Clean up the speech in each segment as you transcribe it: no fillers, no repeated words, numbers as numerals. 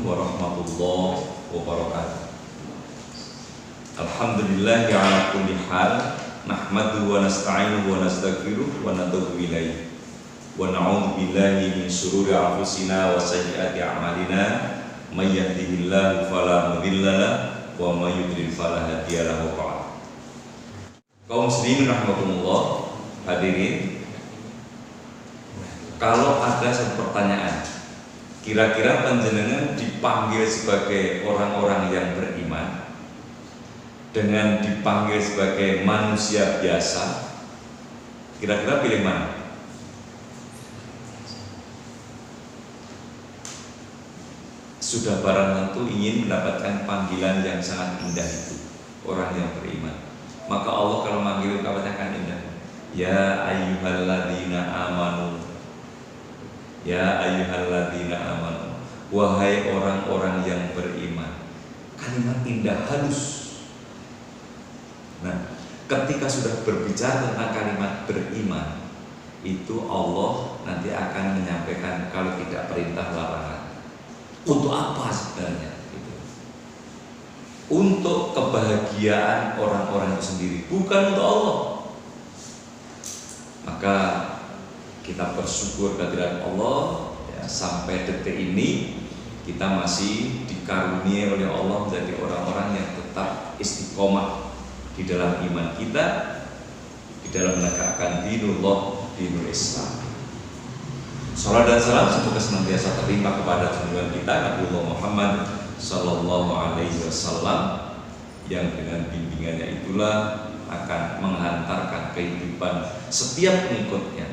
warahmatullahi wabarakatuh. Alhamdulillah ala kulli hal, nahmaduhu wa nasta'inuhu wa nastaghfiruh wa natubu ilaih. Wa na'udzu billahi min syururi anfusina wa sayyiati a'malina. May yahdihillahu fala mudilla lahu wa may yudlil fala hadiya lahu. Kaum muslimin rahimakumullah, hadirin, kalau ada satu pertanyaan, kira-kira panjenengan dipanggil sebagai orang-orang yang beriman dengan dipanggil sebagai manusia biasa, kira-kira pilih mana? Sudah barang tentu ingin mendapatkan panggilan yang sangat indah itu, orang yang beriman. Maka Allah kalau manggil katakan indah, ya ayyuhalladzina amanu, ya ayyuhalladzina amanu, wahai orang-orang yang beriman. Kalimat indah, halus. Nah, ketika sudah berbicara tentang kalimat beriman, itu Allah nanti akan menyampaikan kalau tidak perintah larangan. Untuk apa sebenarnya? Untuk kebahagiaan orang-orang itu sendiri, bukan untuk Allah. Maka kita bersyukur kehadiran Allah ya, sampai detik ini kita masih dikaruniai oleh Allah menjadi orang-orang yang tetap istiqomah di dalam iman kita, di dalam menegakkan dinullah, dinul Islam. Salam dan salam semoga senantiasa terlimpah kepada junjungan kita Nabi Muhammad Sallallahu Alaihi Wasallam, yang dengan bimbingannya itulah akan menghantarkan kehidupan setiap pengikutnya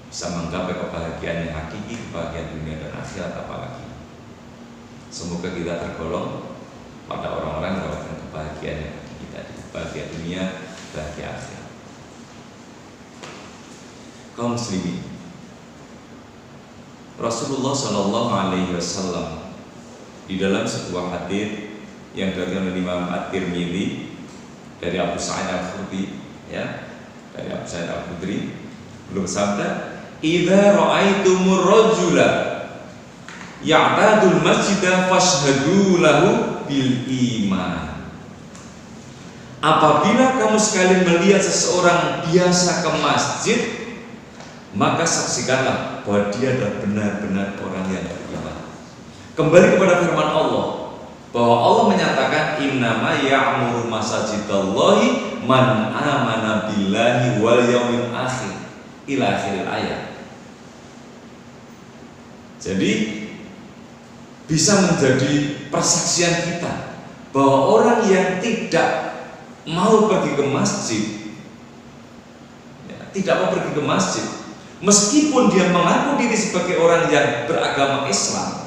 bisa menggapai kebahagiaan yang hakiki, kebahagiaan dunia dan akhirat apalagi. Semoga kita tergolong pada orang-orang yang mendapatkan kebahagiaan yang hakiki tadi, bahagia dunia, bahagia akhirat. Kaum muslimin, Rasulullah Sallallahu Alaihi Wasallam di dalam sebuah hadits yang diriwayatkan oleh Imam At-Tirmidzi dari Abu Sa'id Al-Khudri, ya, dari Abu Sa'id Al-Khudri, belum sabda, "Idza ra'aitumur rajula ya'tadul masjida fashhadu lahu bil iman." Apabila kamu sekalian melihat seseorang biasa ke masjid, maka saksikanlah bahwa dia adalah benar-benar orang yang beriman. Kembali kepada firman Allah, bahwa Allah menyatakan innama ya'muru masajidallahi man amana billahi wal yaumil akhir ila akhir ayat. Jadi bisa menjadi persaksian kita bahwa orang yang tidak mau pergi ke masjid, ya, tidak mau pergi ke masjid, meskipun dia mengaku diri sebagai orang yang beragama Islam,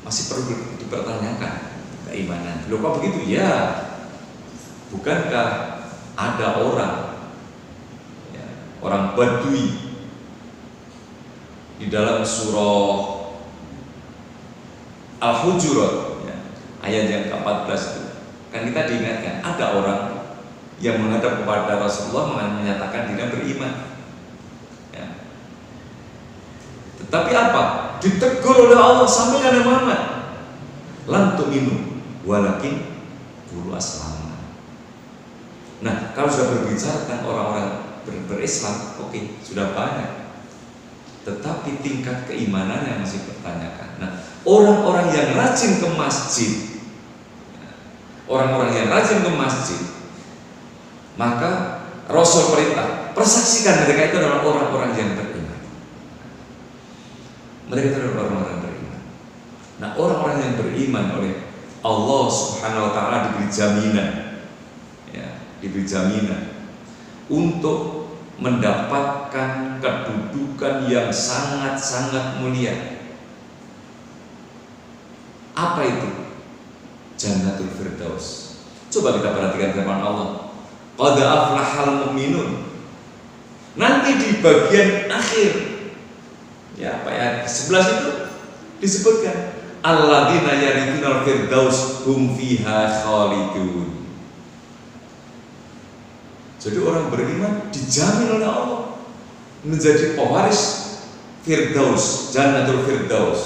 masih perlu dipertanyakan keimanan. Loh kok begitu? Ya, bukankah ada orang, ya, orang Badui di dalam surah Al-Hujurat, ya, ayat yang ke-14 itu, kan kita diingatkan ada orang yang menghadap kepada Rasulullah menyatakan dirinya beriman, ya. Tetapi apa? Ditegur oleh Allah, sampaikan Muhammad, lan tu'minu walakin qulu aslamna. Nah, kalau sudah berbicara tentang orang-orang berislam, oke, sudah banyak. Tetapi tingkat keimanan yang masih bertanyakan. Nah, orang-orang yang rajin ke masjid, orang-orang yang rajin ke masjid, maka Rasul perintah, persaksikan mereka itu adalah orang-orang yang beriman. Mereka itu adalah orang-orang beriman. Nah, orang-orang yang beriman oleh Allah Subhanahu Wa Taala diberi jaminan, ya, diberi jaminan untuk mendapatkan kedudukan yang sangat-sangat mulia. Apa itu? Jannatul Firdaus. Coba kita perhatikan firman Allah, qad aflahal mu'minun. Nanti di bagian akhir, ya, ayat 11 itu disebutkan alladzina yarithunal firdaus hum fiha khalidun. Jadi orang beriman dijamin oleh Allah menjadi pewaris Firdaus, Jannatul Firdaus.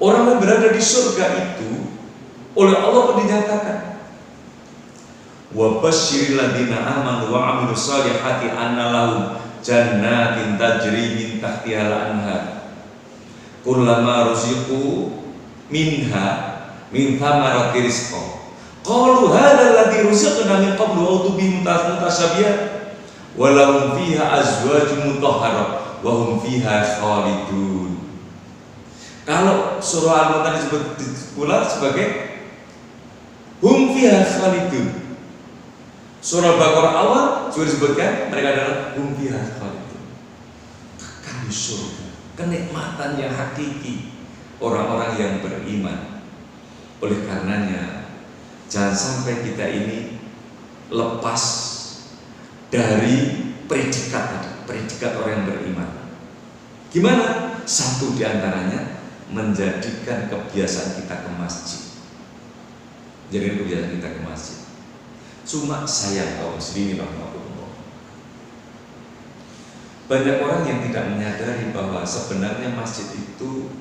Orang yang berada di surga itu oleh Allah dinyatakan, wa basyiril ladzina amanu wa 'amilus shalihati anna lahum jannatin tajri min tahtiha al-anhar kullama ruziqu minha min thamarati rizqa qalu hadzal ladzi ruziqna min qablu wa tubi mutasyabiha wa lahum fiha azwajun mutahharah wa hum fiha khalidun. Kalau surah Al-Mu'min disebut pula sebagai hum fiha khalidun. Surah Baqarah awal juga disebutkan mereka adalah hum fiha khalidun. Kekal di surga, kenikmatan yang hakiki orang-orang yang beriman. Oleh karenanya jangan sampai kita ini lepas dari predikat orang yang beriman. Gimana? Satu diantaranya menjadikan kebiasaan kita ke masjid. Jadi kebiasaan kita ke masjid. Cuma sayang kaum muslimin rahmatullah, banyak orang yang tidak menyadari bahwa sebenarnya masjid itu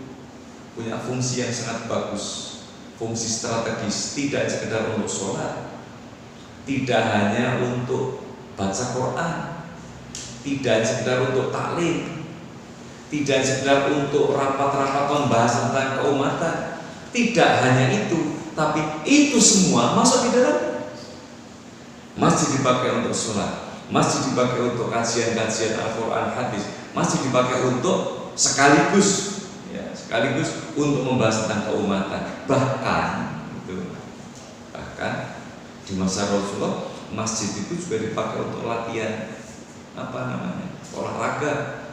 punya fungsi yang sangat bagus, fungsi strategis, tidak sekedar untuk sholat, tidak hanya untuk baca Quran, tidak sekedar untuk taklim, tidak sekedar untuk rapat-rapat membahas tentang keumatan. Tidak hanya itu, tapi itu semua masuk di dalam. Masjid dipakai untuk sholat, masjid dipakai untuk kajian-kajian Al-Quran, hadis, masjid dipakai untuk sekaligus untuk membahas tentang keumatan. Bahkan di masa Rasulullah, masjid itu juga dipakai untuk latihan olahraga.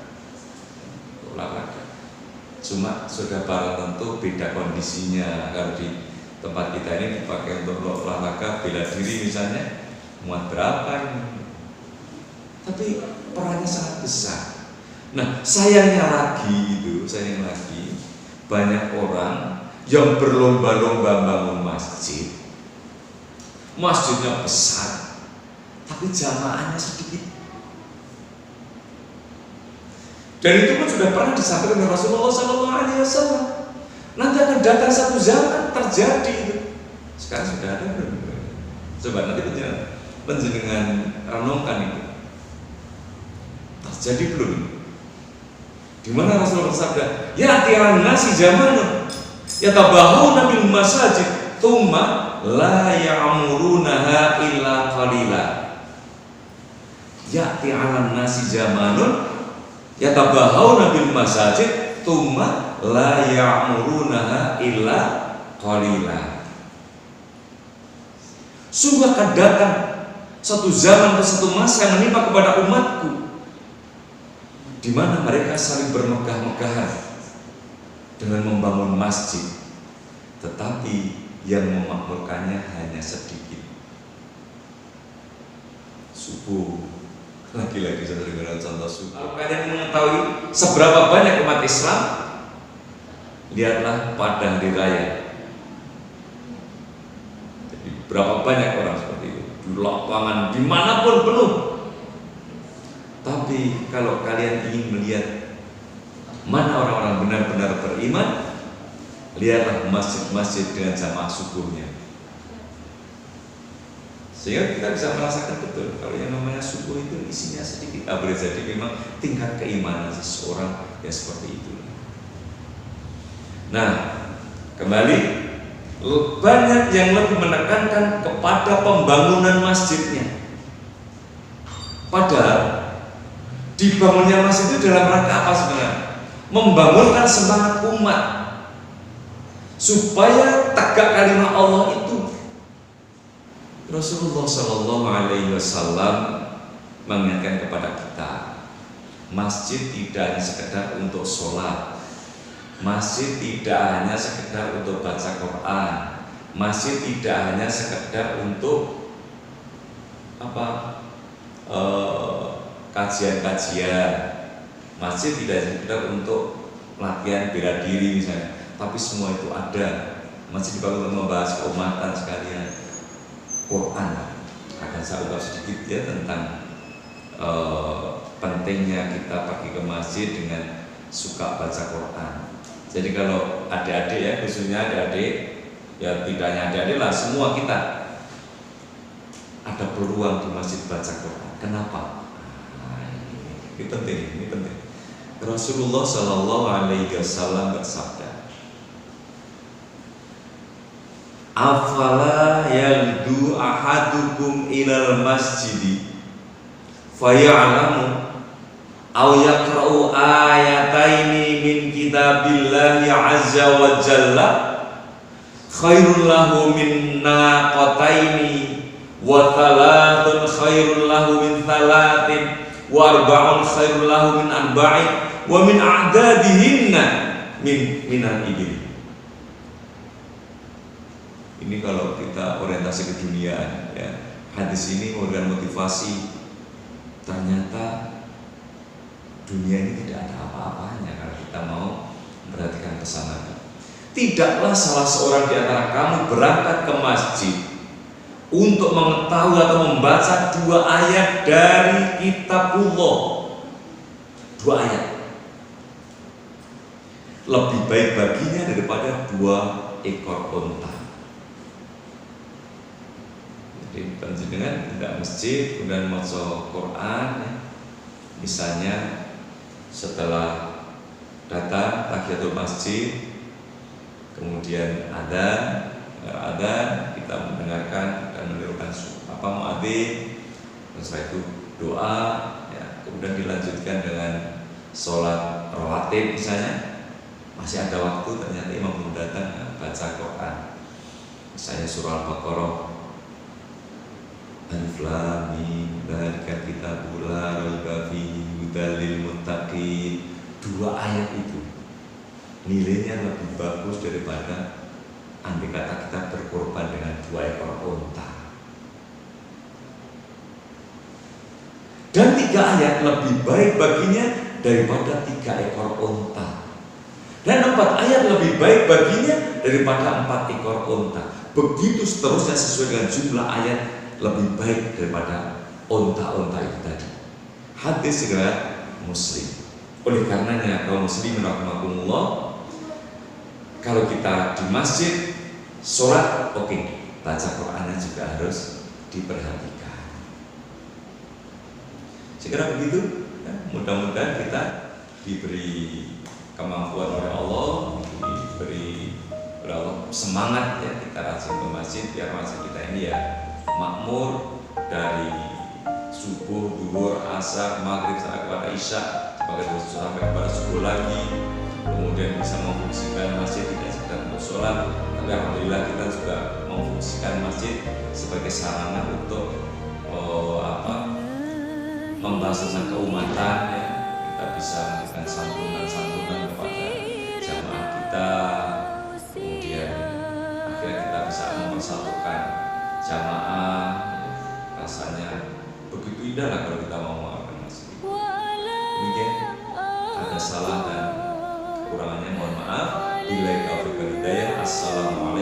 Cuma sudah para tentu beda kondisinya. Kalau di tempat kita ini dipakai untuk olahraga bela diri misalnya, muat berapa ini? Tapi perannya sangat besar. Nah, sayangnya lagi banyak orang yang berlomba-lomba bangun masjid. Masjidnya besar, tapi jamaahnya sedikit. Dan itu pun sudah pernah disampaikan oleh Rasulullah SAW. Nanti akan datang satu zaman terjadi itu. Sekarang sudah ada belum? Coba nanti penjenengan renungkan itu. Terjadi belum? Di mana Rasulullah bersabda, ya tiran nasi zamanun yatabahuna bil masajid tsumma la ya'murunaha illa qalila. Ya tiran nasi zamanun yatabahuna bil masajid tsumma la ya'murunaha illa qalila. Sungguh akan datang satu zaman atau satu masa yang menimpa kepada umatku di mana mereka saling bermegah-megahan dengan membangun masjid, tetapi yang memakmurkannya hanya sedikit. Subuh, lagi-lagi saya dengar contoh subuh. Kalau kalian mengetahui seberapa banyak umat Islam, lihatlah pada hari raya. Jadi berapa banyak orang seperti itu di lapangan dimanapun penuh. Tapi kalau kalian ingin melihat mana orang-orang benar-benar beriman, lihatlah masjid-masjid dengan jamaah subuhnya. Sehingga kita bisa merasakan betul kalau yang namanya subuh itu isinya sedikit. Boleh jadi memang tingkat keimanan seseorang yang seperti itu. Nah, kembali, banyak yang lebih menekankan kepada pembangunan masjidnya. Padahal dibangunnya masjid itu dalam rangka apa sebenarnya? Membangunkan semangat umat supaya tegak kalimat Allah itu. Rasulullah SAW mengingatkan kepada kita, masjid tidak hanya sekedar untuk sholat, masjid tidak hanya sekedar untuk baca Quran, masjid tidak hanya sekedar untuk kajian-kajian, masjid tidak sekedar untuk latihan bela diri misalnya, tapi semua itu ada. Masjid dibangun untuk membahas keumatan sekalian. Quran akan saya ungkap sedikit ya tentang pentingnya kita pergi ke masjid dengan suka baca Quran. Jadi kalau adik-adik ya, khususnya adik-adik, ya tidak hanya adik-adik lah, semua kita ada peluang di masjid baca Quran. Kenapa? Nah, ini penting, ini penting. Rasulullah Shallallahu Alaihi Wasallam bersabda, afala yaldu ahadukum ilal masjidi faya'lamu aw yaqra'u ayataini min kitabillahi azza wa jalla khairul lahu min naqataini wa thalatun khairul lahu min thalatin wa arba'un khairul lahu min arba'in wa min a'dadihinna minal ibil. Ini kalau kita orientasi keduniaan ya. Hadis ini memberikan motivasi. Ternyata dunia ini tidak ada apa-apanya kalau kita mau memperhatikan pesan Nabi. Tidaklah salah seorang di antara kamu berangkat ke masjid untuk mengetahui atau membaca 2 ayat dari kitabullah. 2 ayat lebih baik baginya daripada 2 ekor unta. Panjenengan tidak masjid kemudian maca Quran ya. Misalnya setelah datang tahiyatul masjid kemudian ada kita mendengarkan dan menirukan muadzin, setelah itu doa ya, kemudian dilanjutkan dengan sholat rawatib misalnya. Masih ada waktu, ternyata imam belum datang baca Quran misalnya surah Al-Baqarah, Alif Lam Mim dzalikal kitabu la raiba fihi hudal lil muttaqin. 2 ayat itu nilainya lebih bagus daripada andai kata kita berkorban dengan 2 ekor unta. Dan 3 ayat lebih baik baginya daripada 3 ekor unta. Dan 4 ayat lebih baik baginya daripada 4 ekor unta. Begitu seterusnya sesuai dengan jumlah ayat lebih baik daripada unta-unta itu tadi. Hadis riwayat Muslim. Oleh karenanya kaum muslimin rahimakumullah, kalau kita di masjid sholat oke, baca Qurannya juga harus diperhatikan. Segera begitu ya, mudah-mudahan kita diberi kemampuan oleh Allah, diberi oleh Allah semangat ya, kita rajin ke masjid biar masjid kita ini ya makmur dari subuh, zuhur, asar, maghrib sampai kepada isya, sampai kepada subuh lagi, kemudian bisa memfungsikan masjid tidak sekedar untuk sholat, tapi alhamdulillah kita juga memfungsikan masjid sebagai sarana untuk membahas tentang keumatan ya. Kita bisa memberikan santunan-santunan kepada jamaah kita, kemudian akhirnya kita bisa mempersatukan jamaah ya. Rasanya begitu indah lah kalau kita mau memaafkan masjid. Demikian, ada salah dan kekurangannya mohon maaf. Bila taufiq wal hidayah. Assalamualaikum.